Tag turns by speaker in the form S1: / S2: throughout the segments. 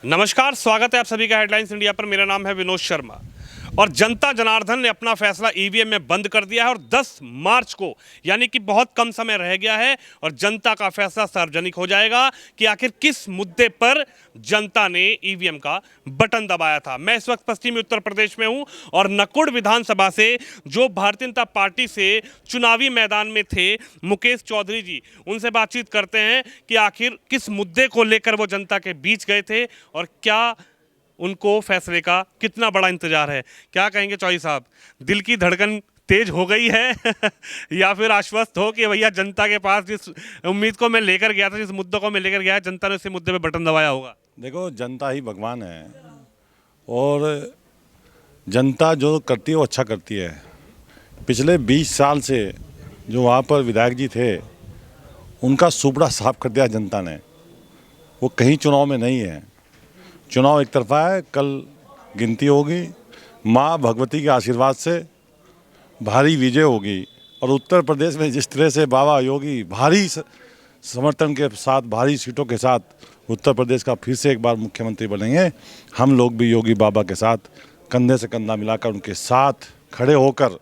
S1: नमस्कार, स्वागत है आप सभी का हेडलाइंस इंडिया पर। मेरा नाम है विनोद शर्मा और जनता जनार्दन ने अपना फैसला ईवीएम में बंद कर दिया है और 10 मार्च को यानी कि बहुत कम समय रह गया है और जनता का फैसला सार्वजनिक हो जाएगा कि आखिर किस मुद्दे पर जनता ने ईवीएम का बटन दबाया था। मैं इस वक्त पश्चिमी उत्तर प्रदेश में हूं और नकुड़ विधानसभा से जो भारतीय जनता पार्टी से चुनावी मैदान में थे मुकेश चौधरी जी, उनसे बातचीत करते हैं कि आखिर किस मुद्दे को लेकर वो जनता के बीच गए थे और क्या उनको फैसले का कितना बड़ा इंतजार है। क्या कहेंगे चौधरी साहब, दिल की धड़कन तेज हो गई है या फिर आश्वस्त हो कि भैया जनता के पास जिस उम्मीद को मैं लेकर गया था, जिस मुद्दे को मैं लेकर गया, जनता ने उसी मुद्दे पे बटन दबाया होगा?
S2: देखो, जनता ही भगवान है और जनता जो करती है वो अच्छा करती है। पिछले 20 साल से जो वहाँ पर विधायक जी थे उनका सुपड़ा साफ कर दिया जनता ने। वो कहीं चुनाव में नहीं है, चुनाव एक तरफा है। कल गिनती होगी, माँ भगवती के आशीर्वाद से भारी विजय होगी और उत्तर प्रदेश में जिस तरह से बाबा योगी भारी समर्थन के साथ, भारी सीटों के साथ उत्तर प्रदेश का फिर से एक बार मुख्यमंत्री बनेंगे, हम लोग भी योगी बाबा के साथ कंधे से कंधा मिलाकर उनके साथ खड़े होकर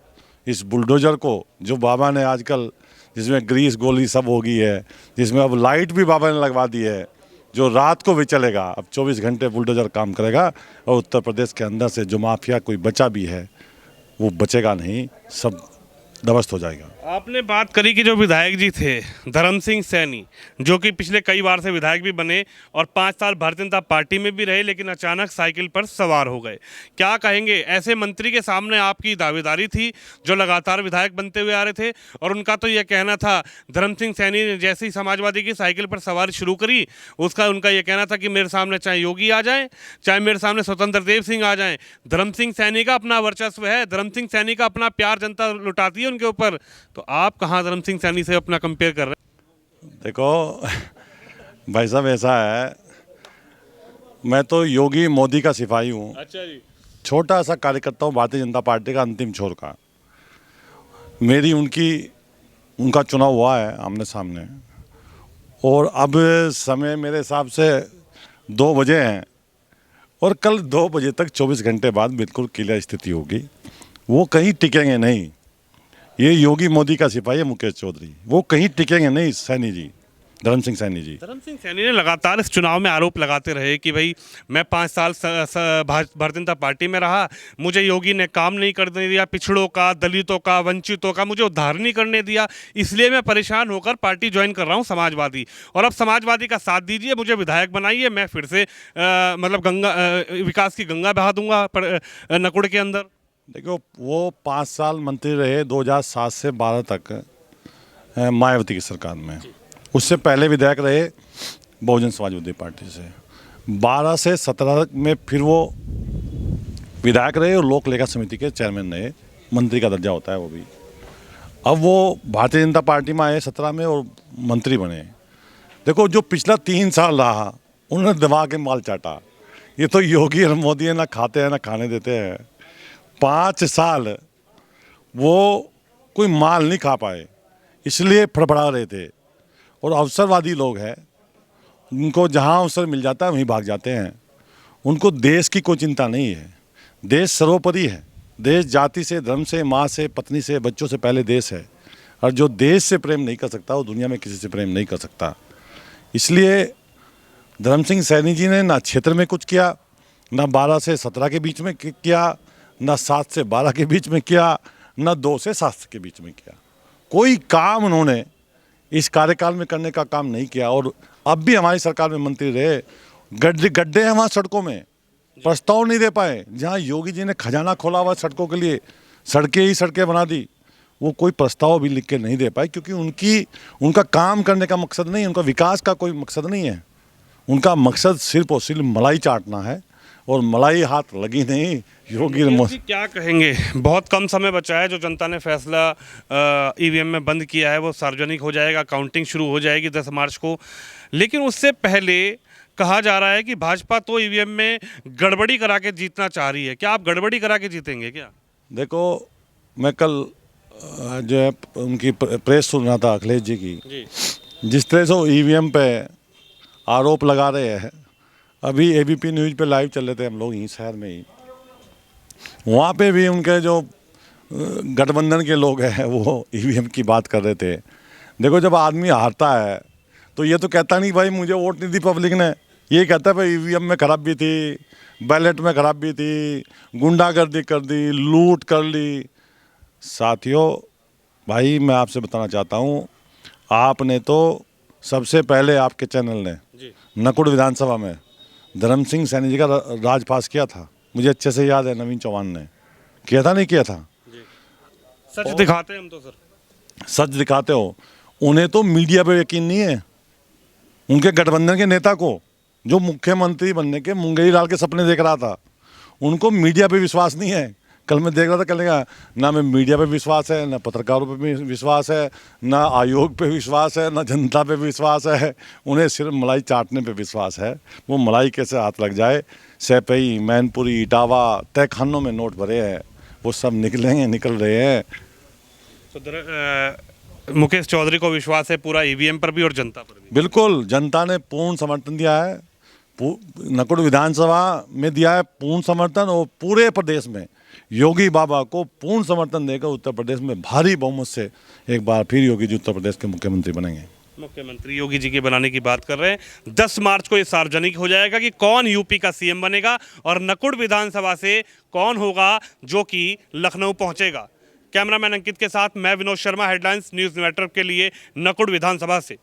S2: इस बुलडोजर को, जो बाबा ने आजकल जिसमें ग्रीस गोली सब हो गई है, जिसमें अब लाइट भी बाबा ने लगवा दी है, जो रात को भी चलेगा, अब 24 घंटे बुलडोजर काम करेगा और उत्तर प्रदेश के अंदर से जो माफिया कोई बचा भी है वो बचेगा नहीं, सब ध्वस्त हो जाएगा।
S1: आपने बात करी कि जो विधायक जी थे धर्म सिंह सैनी, जो कि पिछले कई बार से विधायक भी बने और 5 साल भारतीय जनता पार्टी में भी रहे, लेकिन अचानक साइकिल पर सवार हो गए। क्या कहेंगे, ऐसे मंत्री के सामने आपकी दावेदारी थी जो लगातार विधायक बनते हुए आ रहे थे और उनका तो यह कहना था, धर्म सिंह सैनी ने जैसे ही समाजवादी की साइकिल पर सवारी शुरू करी उनका यह कहना था कि मेरे सामने चाहे योगी आ जाए, चाहे मेरे सामने स्वतंत्र देव सिंह आ जाए, धर्म सिंह सैनी का अपना वर्चस्व है, धर्म सिंह सैनी का अपना प्यार जनता लुटाती है उनके ऊपर। तो आप कहाँ धर्म सिंह सैनी से अपना कंपेयर कर रहे हैं?
S2: देखो भाई साहब, ऐसा है, मैं तो योगी मोदी का सिपाही हूँ।
S1: अच्छा जी।
S2: छोटा सा कार्यकर्ता हूँ भारतीय जनता पार्टी का, अंतिम छोर का। मेरी उनका चुनाव हुआ है आमने सामने और अब समय मेरे हिसाब से 2 बजे हैं और कल 2 बजे तक 24 घंटे बाद बिल्कुल क्लियर स्थिति होगी। वो कहीं टिकेंगे नहीं। ये योगी मोदी का सिपाही है मुकेश चौधरी, वो कहीं टिकेंगे नहीं। सैनी जी, धर्म सिंह सैनी जी,
S1: धर्म सिंह सैनी ने लगातार इस चुनाव में आरोप लगाते रहे कि भाई मैं 5 साल भारतीय जनता पार्टी में रहा, मुझे योगी ने काम नहीं करने दिया, पिछड़ों का, दलितों का, वंचितों का मुझे उद्धार नहीं करने दिया, इसलिए मैं परेशान होकर पार्टी ज्वाइन कर रहा हूं समाजवादी, और अब समाजवादी का साथ दीजिए, मुझे विधायक बनाइए, मैं फिर से मतलब विकास की गंगा बहा दूंगा नकुड़ के अंदर।
S2: देखो, वो 5 साल मंत्री रहे 2007 से 12 तक मायावती की सरकार में। उससे पहले विधायक रहे बहुजन समाजवादी पार्टी से। 12 से 17 में फिर वो विधायक रहे और लोक लेखा समिति के चेयरमैन रहे, मंत्री का दर्जा होता है वो भी। अब वो भारतीय जनता पार्टी में आए 17 में और मंत्री बने। देखो, जो पिछला 3 साल रहा उन्होंने दबा के माल चाटा। ये तो योगी और मोदी है, ना खाते हैं ना खाने देते हैं। 5 साल वो कोई माल नहीं खा पाए, इसलिए फड़फड़ा रहे थे। और अवसरवादी लोग हैं, उनको जहां अवसर मिल जाता है वहीं भाग जाते हैं। उनको देश की कोई चिंता नहीं है। देश सर्वोपरि है। देश जाति से, धर्म से, माँ से, पत्नी से, बच्चों से पहले देश है। और जो देश से प्रेम नहीं कर सकता वो दुनिया में किसी से प्रेम नहीं कर सकता। इसलिए धर्म सिंह सैनी जी ने ना क्षेत्र में कुछ किया, ना 12 से 17 के बीच में किया, ना 7 से 12 के बीच में किया, ना 2 से 7 के बीच में किया। कोई काम उन्होंने इस कार्यकाल में करने का काम नहीं किया। और अब भी हमारी सरकार में मंत्री रहे, गड्ढे हैं वहाँ सड़कों में, प्रस्ताव नहीं दे पाए। जहाँ योगी जी ने खजाना खोला हुआ सड़कों के लिए, सड़कें ही सड़कें बना दी, वो कोई प्रस्ताव भी लिख के नहीं दे पाए, क्योंकि उनका काम करने का मकसद नहीं, उनका विकास का कोई मकसद नहीं है। उनका मकसद सिर्फ और सिर्फ मलाई चाटना है और मलाई हाथ लगी नहीं। योगी
S1: जी क्या कहेंगे, बहुत कम समय बचा है, जो जनता ने फैसला ईवीएम में बंद किया है वो सार्वजनिक हो जाएगा, काउंटिंग शुरू हो जाएगी 10 मार्च को, लेकिन उससे पहले कहा जा रहा है कि भाजपा तो ईवीएम में गड़बड़ी करा के जीतना चाह रही है। क्या आप गड़बड़ी करा के जीतेंगे क्या?
S2: देखो, मैं कल जो है उनकी प्रेस सुन रहा था अखिलेश जी की। जिस तरह से ईवीएम पे आरोप लगा रहे हैं, अभी एबीपी न्यूज़ पे लाइव चल रहे थे हम लोग यहीं शहर में ही, वहाँ पे भी उनके जो गठबंधन के लोग हैं वो ईवीएम की बात कर रहे थे। देखो, जब आदमी हारता है तो ये तो कहता नहीं भाई मुझे वोट नहीं दी पब्लिक ने, ये कहता है भाई ईवीएम में खराबी थी, बैलेट में खराबी थी, गुंडागर्दी कर दी, लूट कर ली। साथियों, भाई मैं आपसे बताना चाहता हूँ, आपने तो सबसे पहले आपके चैनल ने
S1: जी
S2: नकुड़ विधानसभा में धर्म सिंह सैनी जी का राज पास किया था, मुझे अच्छे से याद है। नवीन चौहान ने किया था, नहीं किया था?
S1: जी, सच दिखाते हैं हम तो सर।
S2: सच दिखाते हो। उन्हें तो मीडिया पे यकीन नहीं है, उनके गठबंधन के नेता को जो मुख्यमंत्री बनने के मुंगेरी लाल के सपने देख रहा था, उनको मीडिया पे विश्वास नहीं है। कल मैं देख रहा था, कहने का ना मैं मीडिया पे विश्वास है, ना पत्रकारों पे भी विश्वास है, ना आयोग पे विश्वास है, ना जनता पे विश्वास है। उन्हें सिर्फ मलाई चाटने पे विश्वास है। वो मलाई कैसे हाथ लग जाए, सैपई, मैनपुरी, इटावा, तहखानों में नोट भरे हैं, वो सब निकल रहे हैं।
S1: तो मुकेश चौधरी को विश्वास है पूरा ईवीएम पर भी और जनता पर भी।
S2: बिल्कुल, जनता ने पूर्ण समर्थन दिया है, नकुड़ विधानसभा में दिया है पूर्ण समर्थन, और पूरे प्रदेश में योगी बाबा को पूर्ण समर्थन देकर उत्तर प्रदेश में भारी बहुमत से एक बार फिर योगी जी उत्तर प्रदेश के मुख्यमंत्री बनेंगे।
S1: मुख्यमंत्री योगी जी के बनाने की बात कर रहे हैं। 10 मार्च को ये सार्वजनिक हो जाएगा कि कौन यूपी का सीएम बनेगा और नकुड़ विधानसभा से कौन होगा जो कि लखनऊ पहुंचेगा। कैमरामैन अंकित के साथ मैं Vinod Sharma, headlines news network के लिए नकुड़ विधानसभा से।